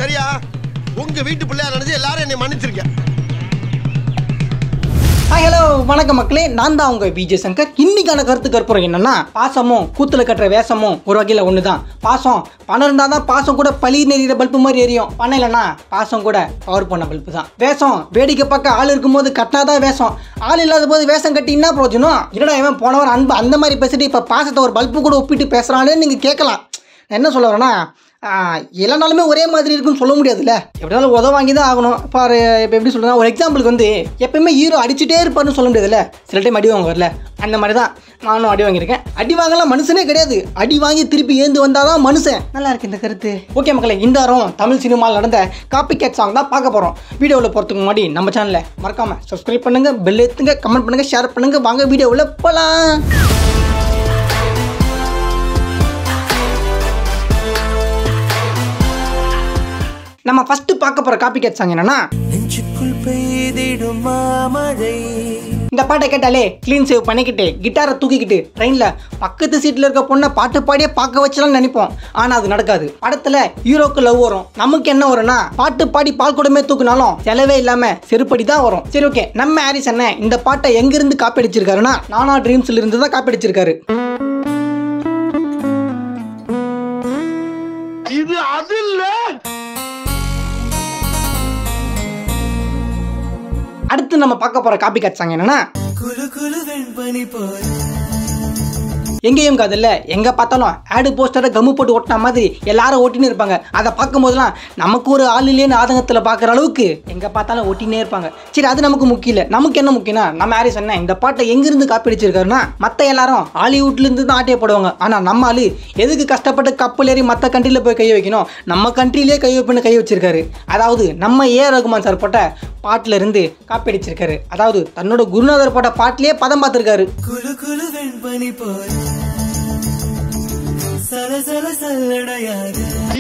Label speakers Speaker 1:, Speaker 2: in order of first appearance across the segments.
Speaker 1: சரியா? உங்க வீட்டு பிள்ளையா நினைச்சு எல்லாரும் என்னை மன்னிச்சிருக்க.
Speaker 2: ஹாய் ஹலோ வணக்கம் மக்களே, நான் தான் உங்கள் விஜய் சங்கர். இன்னைக்கான கருத்து கற்புறம் என்னன்னா, பாசமும் கூத்துல கட்டுற வேஷமும் ஒரு வகையில் ஒன்று தான். பாசம் பணம் இருந்தால் தான் பாசம் கூட பழி நெறிகிற பல்பு மாதிரி எரியும். பணம் இல்லைன்னா பாசம் கூட பவர் பண்ண பல்பு தான். வேஷம் வேடிக்கை பார்க்க ஆள் இருக்கும்போது கட்டினாதான் வேஷம். ஆள் இல்லாத போது வேஷம் கட்டி என்ன பிரோஜனம்? என்னடா இவன் போனவர் அன்பு அந்த மாதிரி பேசிட்டு இப்போ பாசத்தை ஒரு பல்பு கூட ஒப்பிட்டு பேசுகிறான்னு நீங்கள் கேட்கலாம். என்ன சொல்ல வரேன்னா, எல்லா நாளுமே ஒரே மாதிரி இருக்குன்னு சொல்ல முடியாதுல்ல. எப்படினாலும் உதவ வாங்கி தான் ஆகணும். இப்போ எப்படி சொல்கிறேன்னா, ஒரு எக்ஸாம்பிளுக்கு வந்து எப்பயுமே ஹீரோ அடிச்சுட்டே இருப்பார்னு சொல்ல முடியாதுல்ல. சில டைம் அடி வாங்க வரல, அந்த மாதிரி தான் நானும் அடி வாங்கியிருக்கேன். அடி வாங்கலாம் மனுஷனே கிடையாது, அடி வாங்கி திருப்பி ஏந்து வந்தால் தான் மனுஷன். நல்லா இருக்கு இந்த கருத்து. ஓகே மக்களே, இந்த வாரம் தமிழ் சினிமாவில் நடந்த காப்பி கேட் சாங் தான் பார்க்க போகிறோம். வீடியோவில் போகிறதுக்கு முன்னாடி நம்ம சேனலை மறக்காமல் சப்ஸ்கிரைப் பண்ணுங்கள், பெல் ஏற்றுங்க, கமெண்ட் பண்ணுங்கள், ஷேர் பண்ணுங்கள். வாங்க வீடியோவில் போகலாம். நம்ம ஃபர்ஸ்ட் பார்க்க போற காப்பி கேட் சாங் என்னன்னா, இந்த பாட்டை கேட்டாலே க்ளீன் சேவ் பண்ணிக்கிட்டு கிட்டாரை தூக்கிக்கிட்டு ட்ரெயினில் பக்கத்து சீட்டில் இருக்க பொண்ணை பாட்டு பாடியே பார்க்க வச்சலாம்னு நினைப்போம். ஆனால் அது நடக்காது. படத்தில் ஹீரோக்கு லவ் வரும், நமக்கு என்ன வரும்னா பாட்டு பாடி பால் கூடமே தூக்குனாலும் செலவே இல்லாமல் செருப்படி தான் வரும். சரி ஓகே, நம்ம ஹாரிஸ் அண்ணன் இந்த பாட்டை எங்கிருந்து காப்பி அடிச்சிருக்காருன்னா, நானா ட்ரீம்ஸ்ல இருந்து தான் காப்பி அடிச்சிருக்காரு.
Speaker 1: இது அது இல்ல.
Speaker 2: அடுத்து நம்ம பார்க்க போற காப்பி கேட் சாங் என்னன்னா, எங்கேயும் காதல்ல எங்க பார்த்தாலும் ஆடு போஸ்டரை கம்மு போட்டு ஓட்டின மாதிரி எல்லாரும் ஓட்டினே இருப்பாங்க. அதை பார்க்கும் போதெல்லாம் நமக்கு ஒரு ஆள் இல்லைன்னு ஆதங்கத்தில் பார்க்குற அளவுக்கு எங்க பார்த்தாலும் ஓட்டினே இருப்பாங்க. சரி, அது நமக்கு முக்கியம் இல்லை. நமக்கு என்ன முக்கியம்னா, நம்ம ஹாரிஸ் அண்ணன் இந்த பாட்டை எங்கிருந்து காப்பி அடிச்சிருக்காருன்னா, மற்ற எல்லாரும் ஹாலிவுட்ல இருந்து தான் ஆட்டையை போடுவாங்க. ஆனால் நம்ம ஆளு எதுக்கு கஷ்டப்பட்டு கப்பல் ஏறி மற்ற கண்ட்ரியில் போய் கை வைக்கணும், நம்ம கண்ட்ரிலேயே கை வைப்புன்னு கை வச்சிருக்காரு. அதாவது நம்ம ஏ ரகுமான் சார் போட்ட பாட்டில இருந்து காப்பி அடிச்சிருக்காரு. அதாவது தன்னோட குருநாதர் போட்ட பாட்டிலேயே பதம் பார்த்திருக்காரு.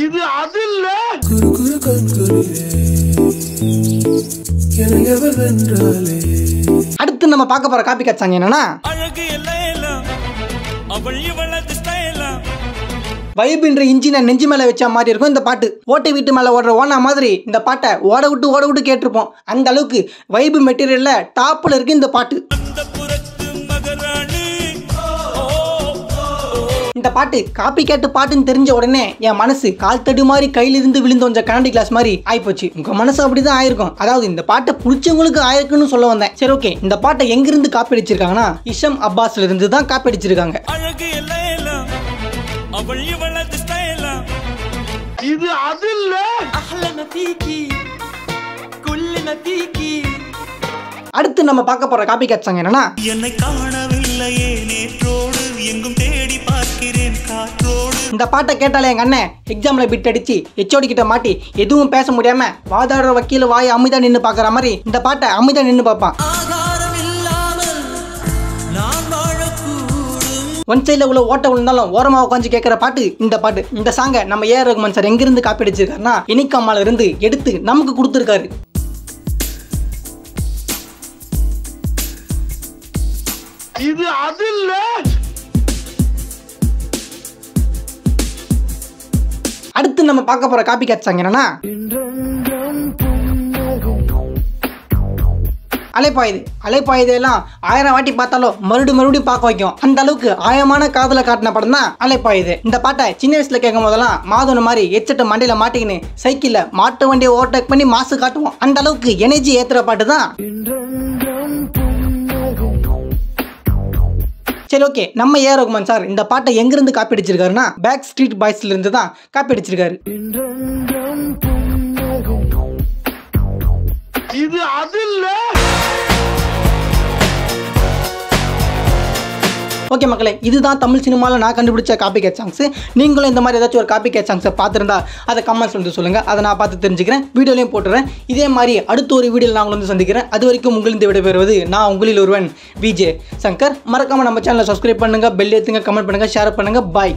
Speaker 1: இது அது இல்ல.
Speaker 2: அடுத்து நம்ம பார்க்க போற காப்பி கேட் சாங் என்னன்னா, வைப்ன்ற இன்ஜினை நெஞ்சு மேலே வச்ச மாதிரி இருக்கும் இந்த பாட்டு. ஓட்டை வீட்டு மேலே ஓடுற ஓனா மாதிரி இந்த பாட்டை ஓட விட்டு கேட்டிருப்போம். அந்த அளவுக்கு வைப் மெட்டீரியல்ல டாப்ல இருக்கு இந்த பாட்டு. இந்த பாட்டு காப்பி கேட்டு பாட்டுன்னு தெரிஞ்ச உடனே என் மனசு கால் தடு மாதிரி கையிலிருந்து விழுந்த கொஞ்சம் கண்ணாடி கிளாஸ் மாதிரி ஆயிப்போச்சு. உங்க மனசு அப்படிதான் ஆயிருக்கும். அதாவது இந்த பாட்டை பிடிச்சவங்களுக்கு ஆயிருக்குன்னு சொல்ல வந்தேன். சரி ஓகே, இந்த பாட்டை எங்கிருந்து காப்பி அடிச்சிருக்காங்கன்னா, இஷம் அப்பாஸ்ல இருந்து தான் காப்பி அடிச்சிருக்காங்க.
Speaker 1: இது அது இல்ல.
Speaker 2: அடுத்து நம்ம பார்க்க போற காப்பி கேட் சாங் என்னன்னா,
Speaker 3: என்னை காணவில்லையே நேற்றோடு எங்கும் தேடி பார்க்கிறேன் காற்றோடு.
Speaker 2: இந்த பாட்டை கேட்டாலே எங்க அண்ணன் எக்ஸாம்ல பிட் அடிச்சு எச்ஓடி கிட்ட மாட்டி எதுவும் பேச முடியாம வாதாடுற வக்கீல வாய் அமிதா நின்று பாக்குற மாதிரி இந்த பாட்டை அமிதா நின்று பார்ப்பான். ஒன் சைடில் உள்ள ஓட்ட விழுந்தாலும் ஓரமா உட்காந்து கேட்கிற பாட்டு இந்த பாட்டு. இந்த சாங்கை நம்ம ஏ ரகுமான் சார் எங்கிருந்து காப்பி அடிச்சிருக்காருன்னா, இனிக்கம்மால இருந்து எடுத்து நமக்கு கொடுத்துருக்காரு.
Speaker 1: இது அது இல்ல.
Speaker 2: அடுத்து நம்ம பார்க்க போற காப்பி கேட் சாங் என்னன்னா, அலைப்பாயுது எல்லாம் 1000 வாட்டி பார்த்தாலும் மறுபடியும் பார்க்க வைக்கும். அந்த அளவுக்கு ஆயமான காதலை காட்டின படம் தான் அலைப்பாயுது. இந்த பாட்டை சின்ன வயசுல கேட்கும் போதெல்லாம் மாதவன் மாதிரி எச்சட்ட மண்டையில மாட்டிக்கின்னு சைக்கிள்ல மாட்டு வண்டியை ஓவர்டேக் பண்ணி மாசு காட்டுவோம். அந்த அளவுக்கு எனர்ஜி ஏத்துற பாட்டு தான். சரி ஓகே, நம்ம ஏ ரகுமான் சார் இந்த பாட்டை எங்கிருந்து காப்பி அடிச்சிருக்காருன்னா, பேக் ஸ்ட்ரீட் பாய்ஸ்ல இருந்து தான் காப்பி அடிச்சிருக்காரு.
Speaker 1: இது அது இல்ல.
Speaker 2: ஓகே மக்களே, இதுதான் தமிழ் சினிமாவில் நான் கண்டுபிடிச்ச காப்பி கேட் சாங்ஸ். நீங்களும் இந்த மாதிரி ஏதாச்சும் ஒரு காப்பி கேட் சாங்ஸை பார்த்துருந்தா அதை கமெண்ட்ஸ் வந்து சொல்லுங்கள். அதை நான் பார்த்து தெரிஞ்சுக்கிறேன், வீடியோலையும் போட்டுறேன். இதே மாதிரி அடுத்த ஒரு வீடியோவில் நான் உங்களை வந்து சந்திக்கிறேன். அது வரைக்கும் உங்களிருந்து விடைபெறுவது நான் உங்களில் ஒருவன் விஜய் சங்கர். மறக்காமல் நம்ம சேனலை சப்ஸ்கிரைப் பண்ணுங்கள், பெல் ஏற்றுங்க, கமெண்ட் பண்ணுங்கள், ஷேர் பண்ணுங்கள். பாய்.